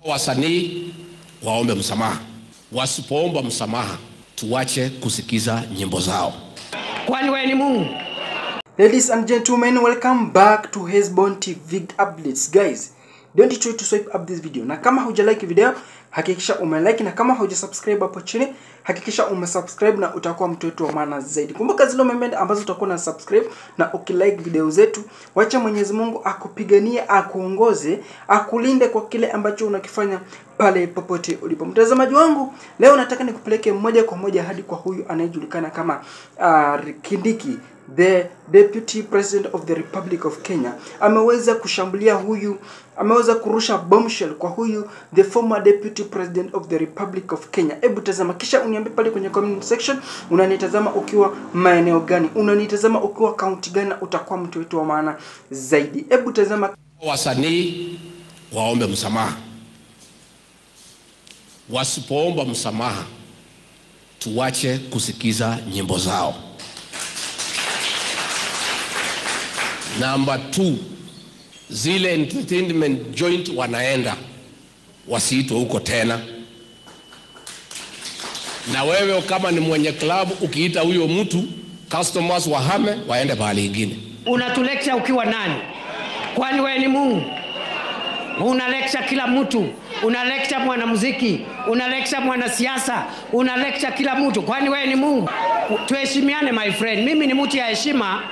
Wasanii waombe msamaha. Wasipoomba msamaha, tuwache kusikiza nyimbo zao. Kwani wewe ni Mungu? Ladies and gentlemen, welcome back to Hezbon TV updates. Guys, don't try to swipe up this video. Na kama hujalike video, hakikisha umelike, na kama hujasubscribe hapo chini, hakikisha umesubscribe na utakuwa mtu wetu wa maana zaidi. Kumbuka zile memenda ambazo utakuwa na subscribe na ukilike video zetu, wacha Mwenyezi Mungu akupiganie, akuongoze, akulinde kwa kile ambacho unakifanya pale popote ulipo. Mtazamaji wangu, leo nataka nikupeleke moja kwa moja hadi kwa huyu anayejulikana kama Kindiki, the Deputy President of the Republic of Kenya. Ameweza kushambulia huyu, ameweza kurusha bombshell kwa huyu the former Deputy President of the Republic of Kenya. Hebu tazama kisha uniambie pale kwenye comment section, unanitazama ukiwa maeneo gani, unanitazama ukiwa county gani, na utakuwa mtu wetu wa maana zaidi. Hebu tazama. Wasanii waombe msamaha. Wasipoomba msamaha, tuwache kusikiza nyimbo zao. Number 2, zile entertainment joint wanaenda wasiitwe huko tena. Na wewe kama ni mwenye club, ukiita huyo mtu, customers wahame waende pahali ingine. Unatulecture ukiwa nani? Kwani wewe ni Mungu? Una lecture kila mtu, una lecture mwanamuziki, una lecture mwanasiasa, una lecture kila mtu. Kwani wewe ni Mungu? Tuheshimiane my friend. Mimi ni mtu ya heshima,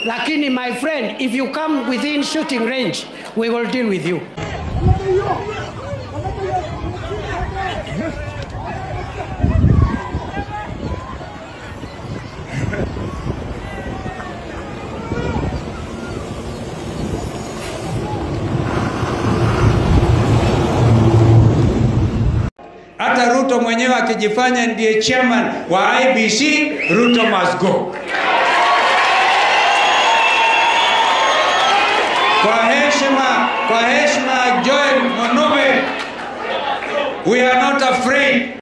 lakini my friend, if you come within shooting range, we will deal with you. Hata Ruto mwenyewe akijifanya ndiye chairman wa IBC, Ruto must go. Kwa heshima Joel Munume, we are not afraid.